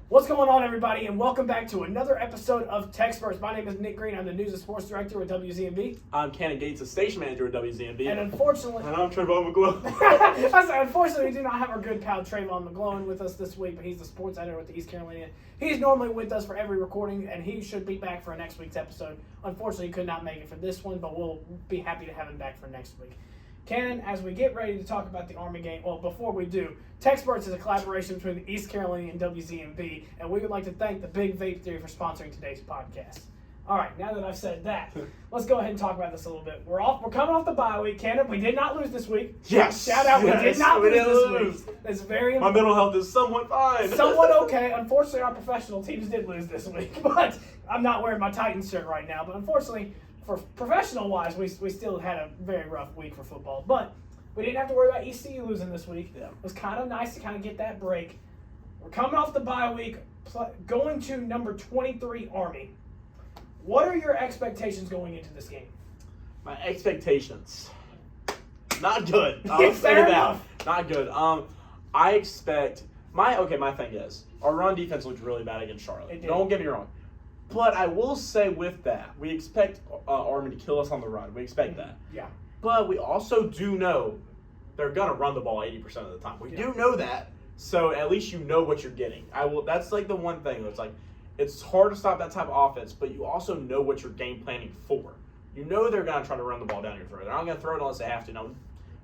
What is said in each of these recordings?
What's going on, everybody, and welcome back to another episode of TECspertZ. My name is Nick Green. I'm the News and Sports Director with WZMB. I'm Cannon Gates, the Station Manager with WZMB. And unfortunately... And I'm Trayvon McGlowan. Unfortunately, we do not have our good pal Trayvon McGlowan with us this week, but he's the sports editor with the East Carolina. He's normally with us for every recording, and he should be back for next week's episode. Unfortunately, he could not make it for this one, but we'll be happy to have him back for next week. Cannon, as we get ready to talk about the Army game, well, before we do, TECspertZ is a collaboration between the East Carolina and WZMB, and we would like to thank the Big Vape Theory for sponsoring today's podcast. All right, now that I've said that, let's go ahead and talk about this a little bit. We're coming off the bye week. Cannon, we did not lose this week. Yes. Shout out, yes, we did not lose this lose. week. That's very My important. mental health is somewhat fine. Somewhat okay. Unfortunately, our professional teams did lose this week, but I'm not wearing my Titans shirt right now. But unfortunately, for professional-wise, we still had a very rough week for football. But we didn't have to worry about ECU losing this week. Yeah. It was kind of nice to kind of get that break. We're coming off the bye week, going to number 23 Army. What are your expectations going into this game? My expectations, not good. I'll say Fair that. enough. Not good. I expect my thing is our run defense looked really bad against Charlotte. It did. Don't get me wrong, but I will say with that we expect Army to kill us on the run. We expect that. Yeah. But we also do know they're gonna run the ball 80% of the time. We do know that, so at least you know what you're getting. That's like the one thing. It's like it's hard to stop that type of offense, but you also know what you're game planning for. You know they're gonna try to run the ball down your throat. They're not gonna throw it unless they have to. Now,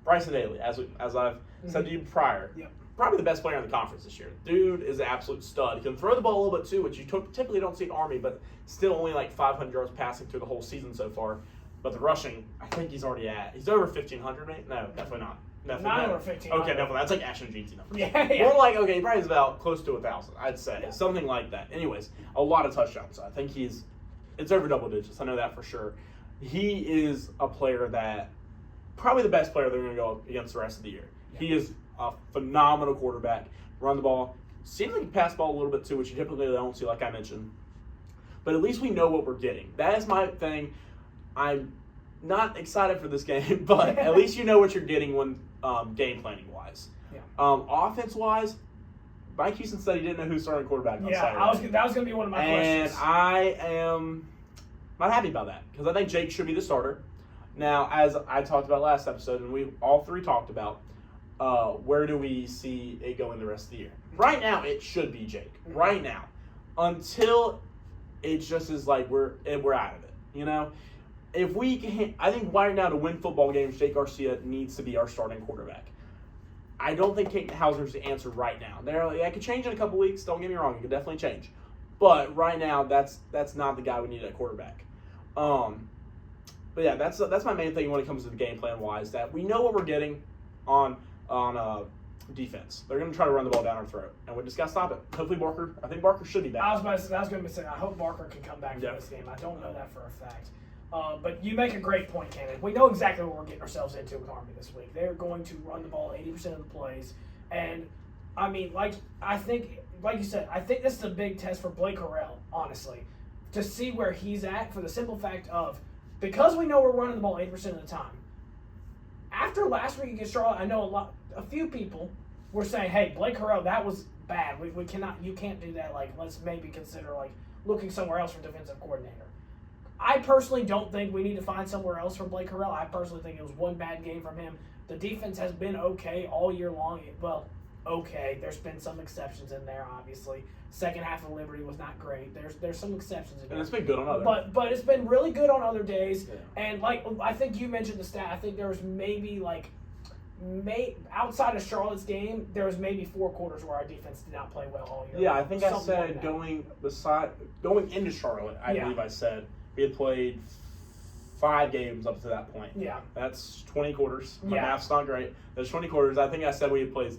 Bryson Daly, as I've said to you prior, probably the best player in the conference this year. Dude is an absolute stud. He can throw the ball a little bit too, which you typically don't see at Army, but still only like 500 yards passing through the whole season so far. But the rushing, I think he's over 1,500, mate? No, definitely not. Not over 1,500. Okay, definitely. That's like Ashton GT numbers. Yeah. More like, okay, he probably is about close to 1,000, I'd say. Something like that. Anyways, a lot of touchdowns. I think it's over double digits. I know that for sure. He is a player that, probably the best player they're going to go against the rest of the year. Yeah. He is a phenomenal quarterback. Run the ball. Seems like he pass the ball a little bit too, which you typically don't see, like I mentioned. But at least we know what we're getting. That is my thing. I'm not excited for this game, but at least you know what you're getting when game planning wise. Yeah. Offense wise, Mike Houston said he didn't know who's starting quarterback on Saturday. That was going to be one of my questions. And I am not happy about that because I think Jake should be the starter. Now, as I talked about last episode, and we all three talked about, where do we see it going the rest of the year? Right now, it should be Jake. Right now, until it just is like we're out of it. You know. If we can, I think right now to win football games, Jake Garcia needs to be our starting quarterback. I don't think Kate Hauser's the answer right now. That could change in a couple weeks. Don't get me wrong; it could definitely change. But right now, that's not the guy we need at quarterback. But yeah, that's my main thing when it comes to the game plan wise. That we know what we're getting on defense. They're going to try to run the ball down our throat, and we just got to stop it. Hopefully, I think Barker should be back. I was going to say, I hope Barker can come back for this game. I don't know that for a fact. But you make a great point, Cannon. We know exactly what we're getting ourselves into with Army this week. They're going to run the ball 80% of the plays. And, I mean, like you said, I think this is a big test for Blake Harrell, honestly, to see where he's at for the simple fact of, because we know we're running the ball 80% of the time, after last week against Charlotte, I know a few people were saying, hey, Blake Harrell, that was bad. You can't do that. Like, let's maybe consider, like, looking somewhere else for defensive coordinator. I personally don't think we need to find somewhere else for Blake Harrell. I personally think it was one bad game from him. The defense has been okay all year long. Well, okay. There's been some exceptions in there, obviously. Second half of Liberty was not great. There's some exceptions in there. And it's been good on others. But it's been really good on other days. Yeah. And like I think you mentioned the stat. I think there was maybe outside of Charlotte's game, there was maybe 4 quarters where our defense did not play well all year. Yeah, I think I said going into Charlotte, I believe I said we had played 5 games up to that point. Yeah. That's 20 quarters. My math's not great. There's 20 quarters. I think I said we had played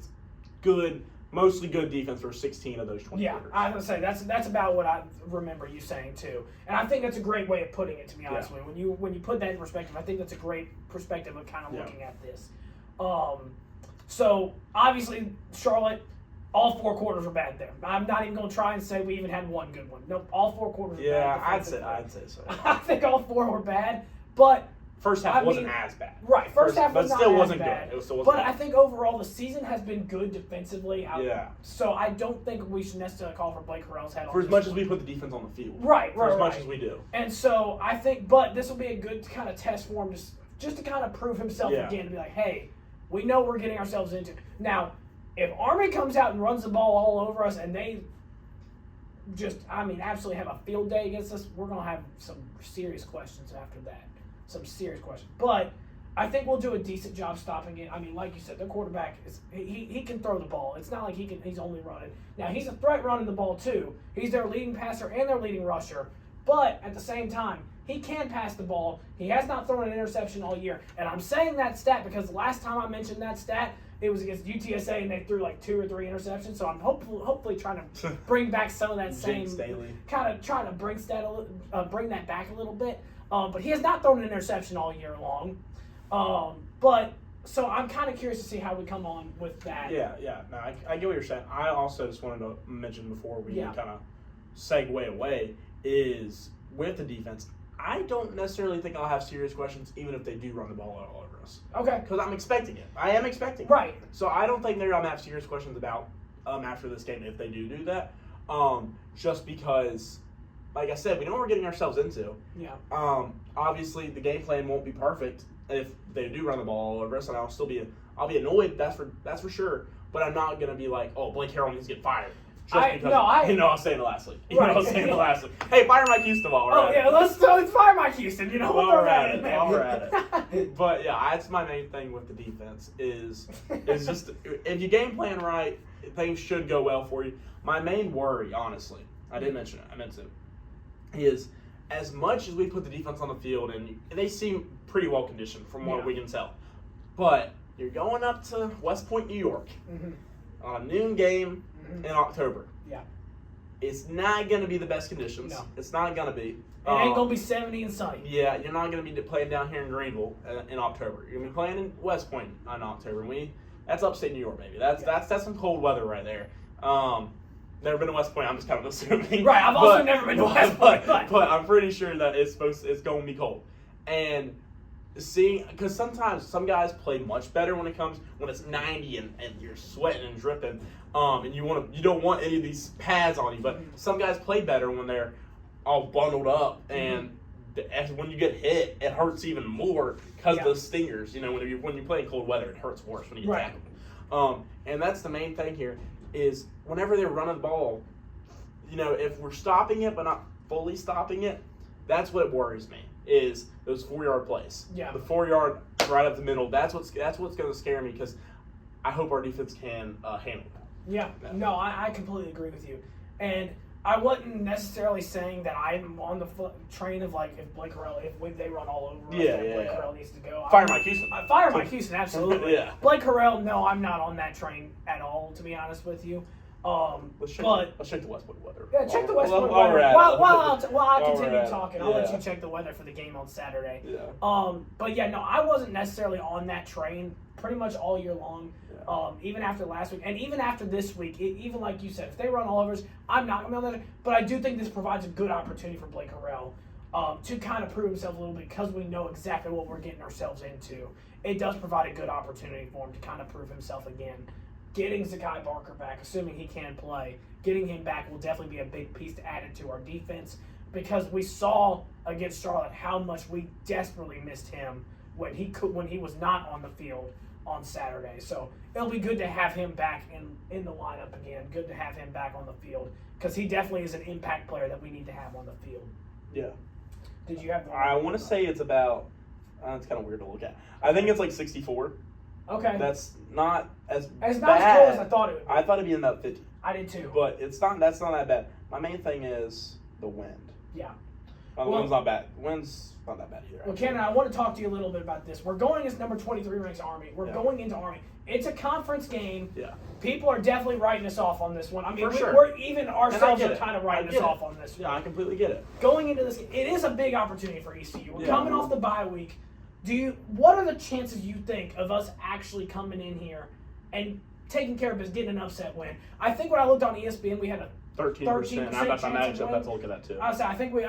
mostly good defense for 16 of those 20 quarters. Yeah, I was going to say, that's about what I remember you saying too. And I think that's a great way of putting it, to be honest with you. When you put that in perspective, I think that's a great perspective of kind of looking at this. So, obviously, Charlotte, all 4 quarters were bad there. I'm not even going to try and say we even had one good one. Nope, all 4 quarters were bad. Yeah, I'd say so. I think all 4 were bad. But First half wasn't as bad. Right, first half was but not still as wasn't bad. good. It still wasn't But good. I think overall the season has been good defensively. Yeah. So I don't think we should necessarily call for Blake Harrell's head on For as this much as one. we put the defense on the field. Right. For as much as we do. And so I think, but this will be a good kind of test for him just to kind of prove himself again, to be like, hey, we know we're getting ourselves into. Now, if Army comes out and runs the ball all over us and they absolutely have a field day against us, we're going to have some serious questions after that. Some serious questions. But I think we'll do a decent job stopping it. I mean, like you said, their quarterback, he can throw the ball. It's not like he's only running. Now, he's a threat running the ball, too. He's their leading passer and their leading rusher. But at the same time, he can pass the ball. He has not thrown an interception all year. And I'm saying that stat because the last time I mentioned that stat, it was against UTSA, and they threw like 2 or 3 interceptions. So I'm hopefully trying to bring back some of that same kind of trying to bring that back a little bit. But he has not thrown an interception all year long. But so I'm kind of curious to see how we come on with that. Yeah. No, I get what you're saying. I also just wanted to mention before we kind of segue away is with the defense. I don't necessarily think I'll have serious questions even if they do run the ball all over us. Okay. Because I'm expecting it. I am expecting it. Right. So I don't think they're going to have serious questions about after this game if they do that. Just because, like I said, we know what we're getting ourselves into. Yeah. Obviously, the game plan won't be perfect if they do run the ball all over us, and I'll be annoyed. That's for sure. But I'm not going to be like, oh, Blake Harrell needs to get fired. I was saying it last week. I was saying it last week. Hey, fire Mike Houston while we're at it. Oh, yeah, let's fire Mike Houston. While we're at it. But, yeah, that's my main thing with the defense is just if you game plan right, things should go well for you. My main worry, honestly, I didn't mention it. I meant to, is as much as we put the defense on the field, and they seem pretty well conditioned from what we can tell, but you're going up to West Point, New York on a noon game in October. Yeah. It's not going to be the best conditions. No. It's not going to be. It ain't going to be 70 and sunny. Yeah, you're not going to be playing down here in Greenville in October. You're going to be playing in West Point in October. That's upstate New York, baby. That's some cold weather right there. Never been to West Point. I'm just kind of assuming. Right. I've also never been to West Point. But I'm pretty sure that it's going to be cold. And because sometimes some guys play much better when it's 90 and you're sweating and dripping, and you don't want any of these pads on you. But some guys play better when they're all bundled up, and when you get hit, it hurts even more because of those stingers. When you play in cold weather, it hurts worse when you get tackled. And that's the main thing here is whenever they're running the ball, if we're stopping it but not fully stopping it, that's what worries me. Is those 4-yard plays. Yeah. The 4-yard right up the middle. That's what's going to scare me because I hope our defense can handle that. Yeah. No, I completely agree with you. And I wasn't necessarily saying that I'm on the train of like if Blake Harrell, if they run all over us, Blake Harrell needs to go. Fire Mike Houston. Fire Mike Houston, absolutely. Yeah. Blake Harrell, no, I'm not on that train at all, to be honest with you. Let's check the West Point weather. Yeah, check the West Point weather. While I continue talking, I'll let you check the weather for the game on Saturday. Yeah. But yeah, no, I wasn't necessarily on that train pretty much all year long. Even after last week, and even after this week, even like you said, if they run all over us, I'm not going to be on that. But I do think this provides a good opportunity for Blake Harrell to kind of prove himself a little bit because we know exactly what we're getting ourselves into. It does provide a good opportunity for him to kind of prove himself again. Getting Zakai Barker back, assuming he can play, getting him back will definitely be a big piece to add into our defense because we saw against Charlotte how much we desperately missed him when he was not on the field on Saturday. So it'll be good to have him back in the lineup again. Good to have him back on the field because he definitely is an impact player that we need to have on the field. Yeah. Did you have? I want to say it's about. It's kind of weird to look at. I think it's like 64. Okay. That's not as bad. It's not as cold as I thought it would be. I thought it'd be in about 50. I did too. But that's not that bad. My main thing is the wind. Yeah. The wind's not bad. The wind's not that bad either. Well, Cannon, I want to talk to you a little bit about this. We're going as number 23 ranks Army. We're going into Army. It's a conference game. Yeah. People are definitely writing us off on this one. I mean, sure. we're even ourselves are kind of writing us off on this one. Yeah, I completely get it. Going into this game, it is a big opportunity for ECU. We're coming off the bye week. What are the chances you think of us actually coming in here and taking care of us, getting an upset win? I think when I looked on ESPN, we had a 13%. I bet my chance matchup of have to look at that too. I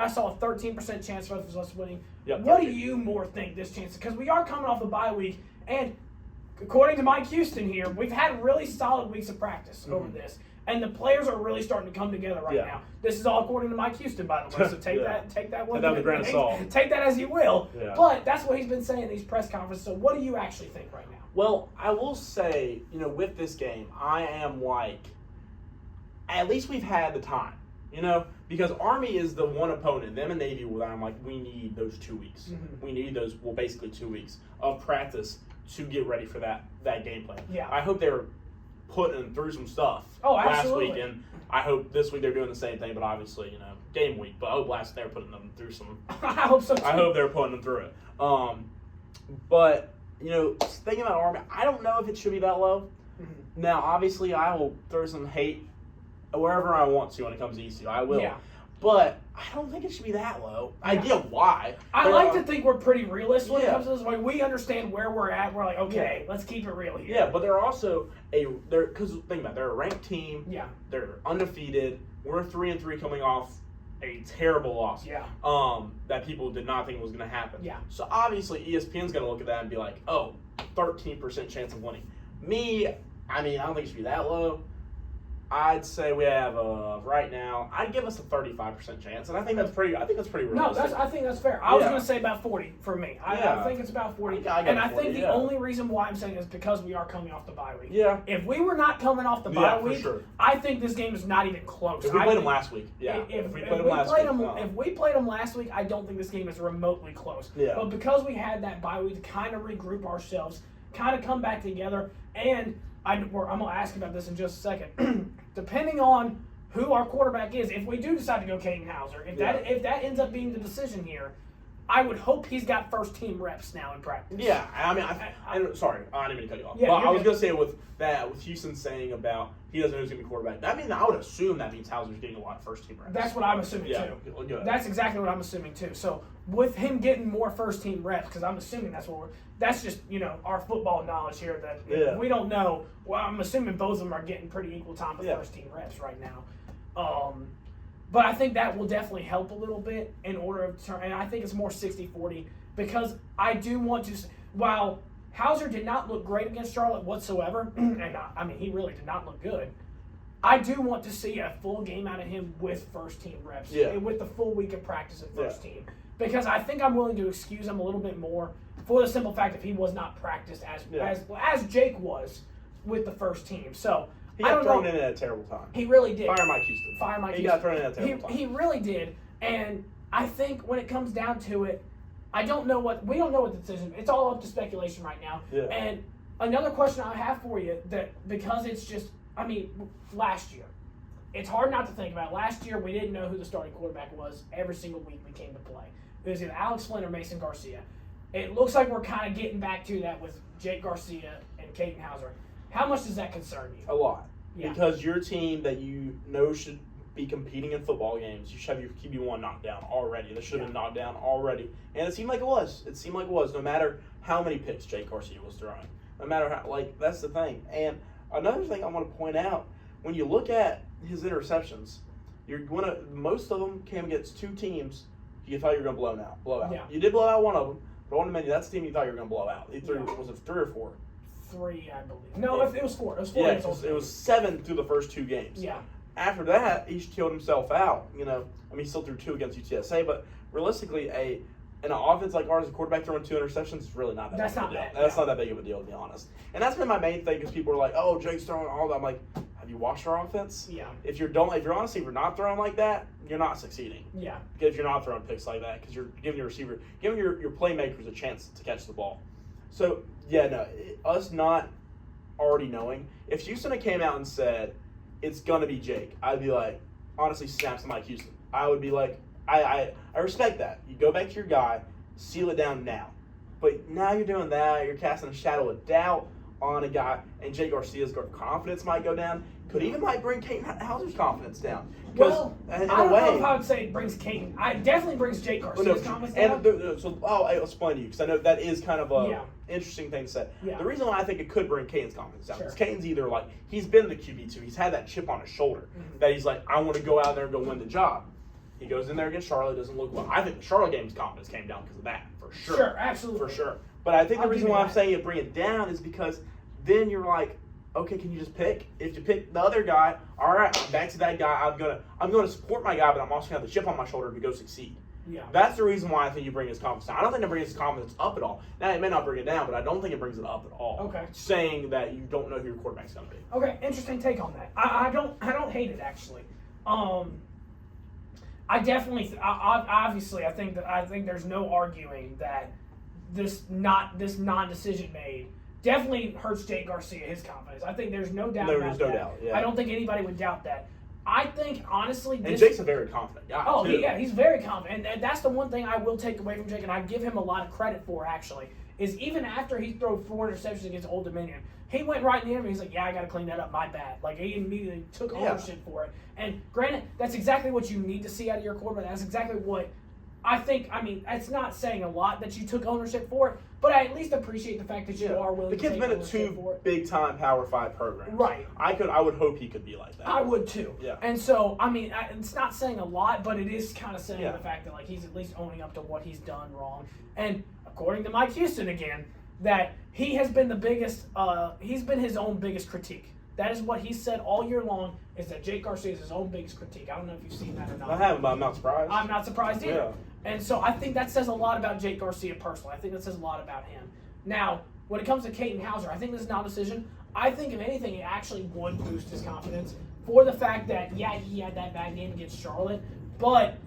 saw a 13% chance of us winning. Yep, what 13. do you more think this chance? Because we are coming off a bye week, and according to Mike Houston here, we've had really solid weeks of practice over this. And the players are really starting to come together right now. This is all according to Mike Houston, by the way. So take that one. Take that with a grain of salt. Take that as you will. Yeah. But that's what he's been saying in these press conferences. So what do you actually think right now? Well, I will say, with this game, I am like, at least we've had the time, because Army is the one opponent, them and Navy, where I'm like, we need those 2 weeks. Mm-hmm. We need those, basically 2 weeks of practice to get ready for that game plan. Yeah. I hope they're putting through some stuff last week, and I hope this week they're doing the same thing, but obviously, game week. But I hope last they were putting them through some. I hope so too. I hope they're putting them through it. But thinking about Army, I don't know if it should be that low. Mm-hmm. Now, obviously, I will throw some hate wherever I want to when it comes to ECU. I will. Yeah. But I don't think it should be that low. I get why. I like to think we're pretty realistic when it comes to this. Like, we understand where we're at. We're like, okay, let's keep it real here. Yeah, but they're also because think about it, they're a ranked team. Yeah. They're undefeated. We're 3-3 coming off a terrible loss. Yeah. That people did not think was going to happen. Yeah. So obviously ESPN's going to look at that and be like, 13% chance of winning. I don't think it should be that low. I'd say we have right now. I'd give us a 35% chance, and I think that's pretty realistic. No, I think that's fair. I was going to say about 40 for me. I think it's about 40, I think the only reason why I'm saying is because we are coming off the bye week. Yeah. If we were not coming off the bye week, sure. I think this game is not even close. If we played them last week, If we played them last week, I don't think this game is remotely close. Yeah. But because we had that bye week to kind of regroup ourselves, kind of come back together, and I'm going to ask about this in just a second. Depending on who our quarterback is, if we do decide to go Caden Hauser, if that ends up being the decision here, I would hope he's got first team reps now in practice. Yeah, sorry, I didn't mean to cut you off. Yeah, but I was going to say with Houston saying about he doesn't know who's going to be quarterback, I would assume that means Hauser's getting a lot of first team reps. That's what I'm assuming too. Good. That's exactly what I'm assuming too. So with him getting more first team reps, because I'm assuming that's just our football knowledge here that we don't know. Well, I'm assuming both of them are getting pretty equal time for first team reps right now. But I think that will definitely help a little bit in order of turn. And I think it's more 60-40 because I do want to. While Hauser did not look great against Charlotte whatsoever, and he really did not look good. I do want to see a full game out of him with first team reps, with the full week of practice at first team, because I think I'm willing to excuse him a little bit more for the simple fact that he was not practiced as Jake was with the first team. So. He got thrown in at a terrible time. He really did. Fire Mike Houston. He got thrown in at a terrible time. He really did. And I think when it comes down to it, we don't know what the decision. It's all up to speculation right now. Yeah. And another question I have for you, that because it's just, last year, it's hard not to think about. Last year, we didn't know who the starting quarterback was every single week we came to play. It was either Alex Flynn or Mason Garcia. It looks like we're kind of getting back to that with Jake Garcia and Caden Hauser. How much does that concern you? A lot. Yeah. Because your team that should be competing in football games, you should have your QB1 knocked down already. This should have been knocked down already. And it seemed like it was. No matter how many picks Jake Garcia was throwing. No matter how, that's the thing. And another thing I want to point out, when you look at his interceptions, most of them came against two teams you thought you were going to blow out. Yeah. You did blow out one of them, but on the menu, that's the team you thought you were going to blow out. Was it 3 or 4? 3, I believe. No, it was 4. It was 4. Yeah, it was 7 through the first 2 games. Yeah. After that, he's killed himself out. He still threw 2 against UTSA, but realistically, in an offense like ours, a quarterback throwing 2 interceptions is really not that big of a deal. That's not that big of a deal, to be honest. And that's been my main thing, because people are like, "Oh, Jake's throwing all that." I'm like, have you watched our offense? Yeah. If you're not throwing like that, you're not succeeding. Yeah. Because you're not throwing picks like that, because you're giving your playmakers a chance to catch the ball. So us not already knowing, if Houston had came out and said it's gonna be Jake, I'd be like, honestly, snaps to Mike Houston. I would be like, I respect that. You go back to your guy, seal it down now. But now you're doing that, you're casting a shadow of doubt on a guy, and Jake Garcia's confidence might go down. Might bring Kate Hauser's confidence down. Well, in I don't a way, know if I would say it brings Kate. It definitely brings Jake Garcia's confidence down. So I'll explain to you because I know that is kind of a interesting thing to say. Yeah. The reason why I think it could bring Caden's confidence down Sure. is Caden's either like he's been the QB2, he's had that chip on his shoulder that he's like, I want to go out there and go win the job. He goes in there against Charlotte, doesn't look well. I think the Charlotte game's confidence came down because of that, for sure. Sure, absolutely. For sure. But I think the reason why I'm saying it bring it down is because then you're like, okay, can you just pick? If you pick the other guy, all right, I'm back to that guy. I'm gonna support my guy, but I'm also gonna have the chip on my shoulder to go succeed. Yeah. That's the reason why I think you bring his confidence down. I don't think it brings his confidence up at all. Now it may not bring it down, but I don't think it brings it up at all. Okay. Saying that you don't know who your quarterback's gonna be. Okay, interesting take on that. I don't hate it actually. I definitely obviously I think there's no arguing that this non-decision made definitely hurts Jake Garcia, his confidence. I think there's no doubt about that. There's no doubt, yeah. I don't think anybody would doubt that. I think, honestly... And Jake's a very confident guy, Oh, too. yeah, he's very confident. And that's the one thing I will take away from Jake, and I give him a lot of credit for, actually, is even after he threw 4 interceptions against Old Dominion, he went right in the interview. He's like, yeah, I got to clean that up. My bad. Like, he immediately took ownership for it. And granted, that's exactly what you need to see out of your quarterback. That's exactly what... I think, it's not saying a lot that you took ownership for it, but I at least appreciate the fact that you are willing to take ownership for it. The kid's been at 2 big-time Power 5 programs. Right. I would hope he could be like that. I would too. Yeah. And so, it's not saying a lot, but it is kind of saying the fact that, like, he's at least owning up to what he's done wrong. And according to Mike Houston again, that he has been the biggest, he's been his own biggest critique. That is what he said all year long, is that Jake Garcia is his own biggest critique. I don't know if you've seen that or not. I haven't, but I'm not surprised. I'm not surprised either. Yeah. And so I think that says a lot about Jake Garcia personally. I think that says a lot about him. Now, when it comes to Caden Hauser, I think this is not a decision. I think, if anything, it actually would boost his confidence for the fact that, he had that bad game against Charlotte, but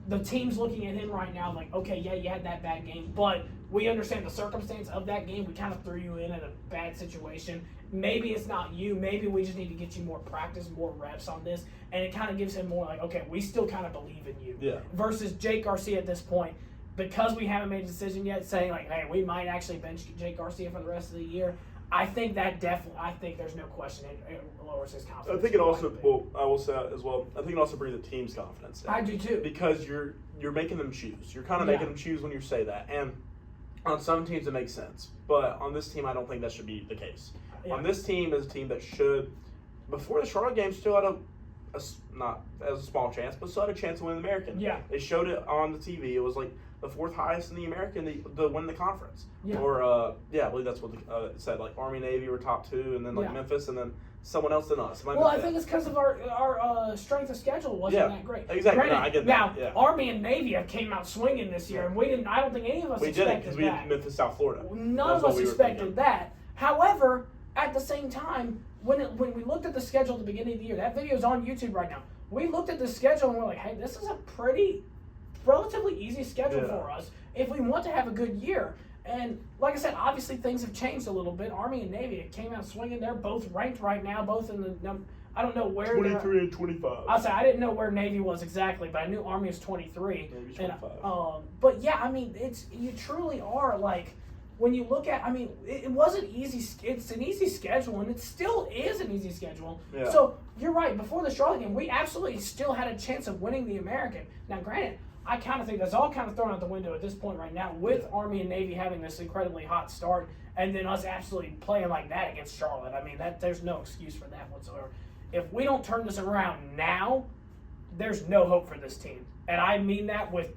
the team's looking at him right now like, okay, you had that bad game, but we understand the circumstance of that game. We kind of threw you in at a bad situation. Maybe it's not you. Maybe we just need to get you more practice, more reps on this. And it kind of gives him more like, okay, we still kind of believe in you. Yeah. Versus Jake Garcia at this point, because we haven't made a decision yet, saying like, hey, we might actually bench Jake Garcia for the rest of the year. I think there's no question it lowers his confidence. I think it also, I will say as well, I think it also brings the team's confidence down. I do too. Because you're making them choose. You're kind of making them choose when you say that. And on some teams it makes sense. But on this team, I don't think that should be the case. Yeah. On this team is a team that should, before the Charlotte game, still had not as a small chance, but still had a chance to win the American. Yeah. They showed it on the TV. It was like the 4th highest in the American to win the conference. Yeah. Or, I believe that's what it said. Like Army, Navy were top 2, and then Memphis, and then someone else than us. Well, I think it's because of our strength of schedule wasn't that great. Exactly. Granted, I get that. Now, Army and Navy have came out swinging this year, and we didn't. I don't think any of us expected that. We didn't, because we had Memphis, South Florida. None of us expected that. However, at the same time, when we looked at the schedule at the beginning of the year, that video is on YouTube right now. We looked at the schedule and we're like, hey, this is a relatively easy schedule for us if we want to have a good year. And like I said, obviously things have changed a little bit. Army and Navy came out swinging. They're both ranked right now, both in the I don't know where 23 and 25. I didn't know where Navy was exactly, but I knew Army was 23. Navy's 25. But yeah, you truly are like, when you look at, it wasn't easy. It's an easy schedule, and it still is an easy schedule. Yeah. So you're right. Before the Charlotte game, we absolutely still had a chance of winning the American. Now, granted, I kind of think that's all kind of thrown out the window at this point right now, with Army and Navy having this incredibly hot start, and then us absolutely playing like that against Charlotte. There's no excuse for that whatsoever. If we don't turn this around now, there's no hope for this team, and I mean that with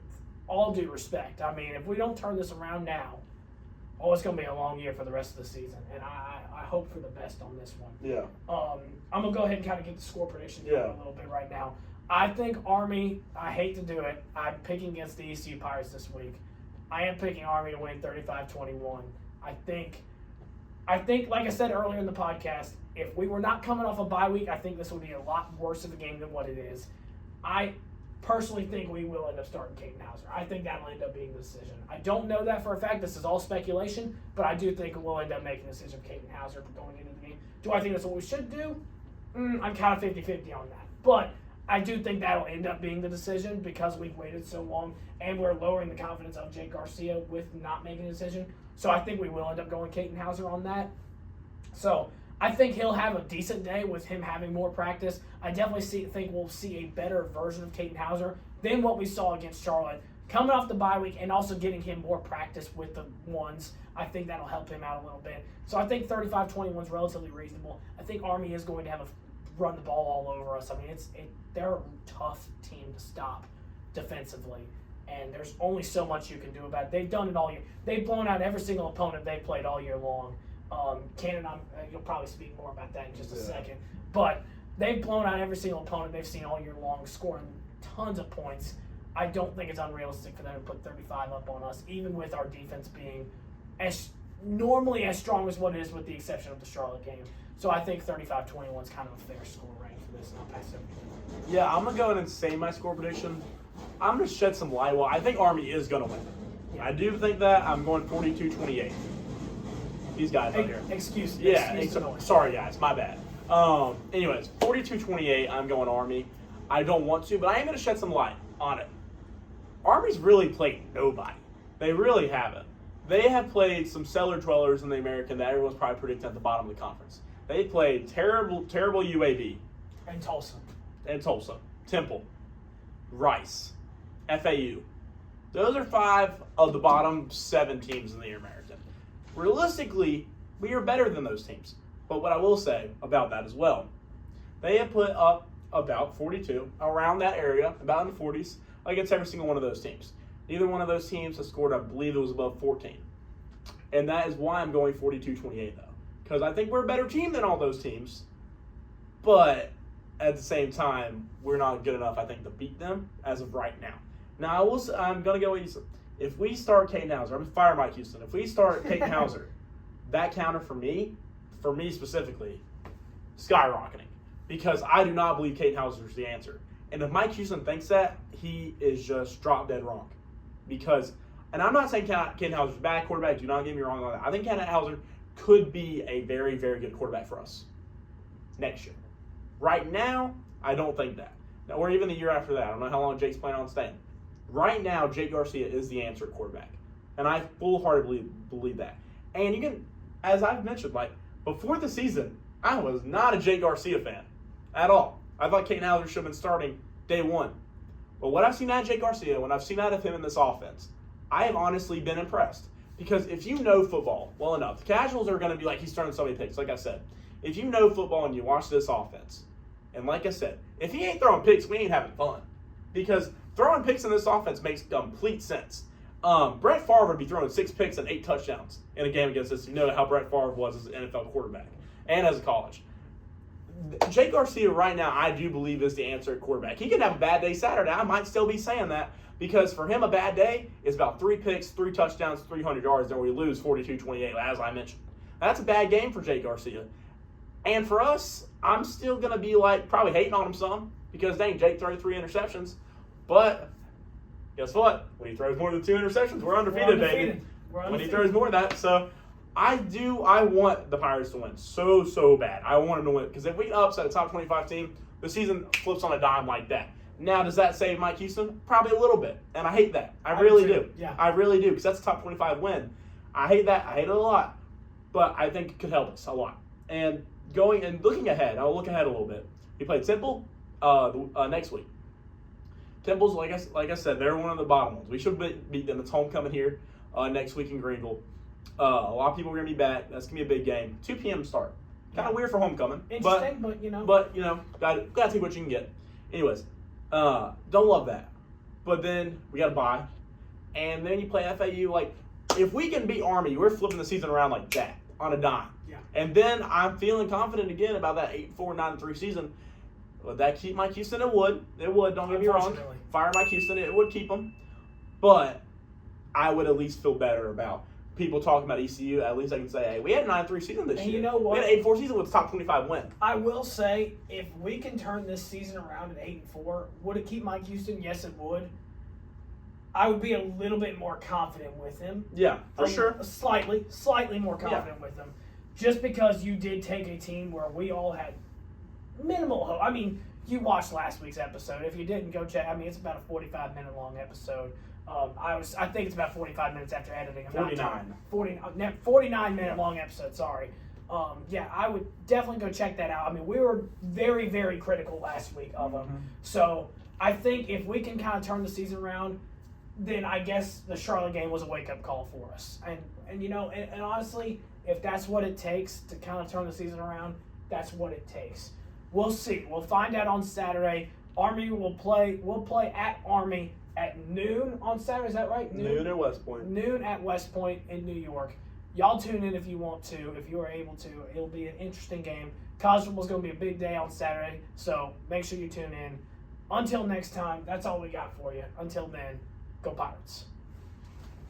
all due respect. If we don't turn this around now, it's going to be a long year for the rest of the season, and I hope for the best on this one. Yeah. I'm going to go ahead and kind of get the score prediction going a little bit right now. I think Army, I hate to do it, I'm picking against the ECU Pirates this week. I am picking Army to win 35-21. I think, like I said earlier in the podcast, if we were not coming off a bye week, I think this would be a lot worse of a game than what it is. I personally think we will end up starting Caden Hauser. I think that'll end up being the decision. I don't know that for a fact. This is all speculation, but I do think we'll end up making a decision of Caden Hauser going into the game. Do I think that's what we should do? I'm kind of 50-50 on that. But I do think that'll end up being the decision because we've waited so long and we're lowering the confidence of Jake Garcia with not making a decision. So I think we will end up going Caden Hauser on that. So I think he'll have a decent day with him having more practice. I definitely think we'll see a better version of Caden Hauser than what we saw against Charlotte. Coming off the bye week and also getting him more practice with the ones, I think that'll help him out a little bit. So I think 35-21 is relatively reasonable. I think Army is going to have run the ball all over us. I mean, they're a tough team to stop defensively, and there's only so much you can do about it. They've done it all year. They've blown out every single opponent they've played all year long. Cannon, you'll probably speak more about that in just a second. But they've blown out every single opponent they've seen all year long, scoring tons of points. I don't think it's unrealistic for them to put 35 up on us, even with our defense being normally as strong as what it is, with the exception of the Charlotte game. So I think 35-21 is kind of a fair score range for this, and I'll pass it over to you. Yeah, I'm going to go ahead and say my score prediction. I'm going to shed some light. Well, I think Army is going to win. Yeah. I do think that. I'm going 42-28. These guys out here. Excuse sorry, guys. My bad. Anyways, 42-28, I'm going Army. I don't want to, but I am going to shed some light on it. Army's really played nobody. They really haven't. They have played some cellar dwellers in the American that everyone's probably predicting at the bottom of the conference. They played terrible UAB. And Tulsa. Temple. Rice. FAU. Those are 5 of the bottom 7 teams in the American. Realistically, we are better than those teams. But what I will say about that as well, they have put up about 42, around that area, about in the 40s, against every single one of those teams. Neither one of those teams has scored, I believe it was above 14. And that is why I'm going 42-28, though. Because I think we're a better team than all those teams. But at the same time, we're not good enough, I think, to beat them as of right now. Now, I'm going to go with you. If we start Caden Hauser, I'm going to fire Mike Houston. If we start Caden Hauser, that counter for me specifically, skyrocketing. Because I do not believe Caden Hauser is the answer. And if Mike Houston thinks that, he is just drop dead wrong. Because, and I'm not saying Caden Hauser's a bad quarterback. Do not get me wrong on that. I think Caden Hauser could be a very, very good quarterback for us next year. Right now, I don't think that. Or even the year after that. I don't know how long Jake's planning on staying. Right now, Jake Garcia is the answer at quarterback. And I full-heartedly believe that. And you can, as I've mentioned, like, before the season, I was not a Jake Garcia fan at all. I thought Caden Hauser should have been starting day one. But what I've seen out of Jake Garcia, when I've seen out of him in this offense, I have honestly been impressed. Because if you know football well enough, the casuals are going to be like, he's throwing so many picks, like I said. If you know football and you watch this offense, and like I said, if he ain't throwing picks, we ain't having fun. Because throwing picks in this offense makes complete sense. Brett Favre would be throwing 6 picks and 8 touchdowns in a game against us. You know how Brett Favre was as an NFL quarterback and as a college. Jake Garcia right now, I do believe, is the answer at quarterback. He can have a bad day Saturday. I might still be saying that because for him, a bad day is about 3 picks, 3 touchdowns, 300 yards, then we lose 42-28, as I mentioned. That's a bad game for Jake Garcia. And for us, I'm still going to be like probably hating on him some because, dang, Jake threw 3 interceptions. But guess what? When he throws more than 2 interceptions, we're undefeated, baby. When he throws more than that. So I want the Pirates to win so bad. I want them to win because if we upset a top 25 team, the season flips on a dime like that. Now, does that save Mike Houston? Probably a little bit. And I hate that. I really do. Yeah. I really do because that's a top 25 win. I hate that. I hate it a lot. But I think it could help us a lot. And going and looking ahead, I'll look ahead a little bit. We play Temple next week. Temple's, like I said, they're one of the bottom ones. We should beat them. It's homecoming here next week in Greenville. A lot of people are going to be back. That's going to be a big game. 2 p.m. start. Kind of weird for homecoming. Interesting, but you know. But, you know, got to take what you can get. Anyways, don't love that. But then we got to bye. And then you play FAU. Like, if we can beat Army, we're flipping the season around like that on a dime. Yeah. And then I'm feeling confident again about that 8-4, 9-3 season. Would that keep Mike Houston? It would. It would. Don't get me wrong. Fire Mike Houston. It would keep him. But I would at least feel better about people talking about ECU. At least I can say, hey, we had a 9-3 season this year. You know what? We had an 8-4 season with a top 25 win. I will say, if we can turn this season around at 8-4, would it keep Mike Houston? Yes, it would. I would be a little bit more confident with him. Yeah, for sure. Slightly more confident with him. Just because you did take a team where we all had minimal hope. I mean, you watched last week's episode. If you didn't, go check. I mean, it's about a 45-minute long episode. I think it's about 45 minutes after editing. 49. 49-minute long episode, sorry. yeah, I would definitely go check that out. I mean, we were very, very critical last week of them. So I think if we can kind of turn the season around, then I guess the Charlotte game was a wake-up call for us. And you know, and honestly, if that's what it takes to kind of turn the season around, that's what it takes. We'll see. We'll find out on Saturday. Army will play. We'll play at Army at noon on Saturday. Is that right? Noon at West Point. Noon at West Point in New York. Y'all tune in if you want to, if you are able to. It'll be an interesting game. College football is going to be a big day on Saturday, so make sure you tune in. Until next time, that's all we got for you. Until then, go Pirates.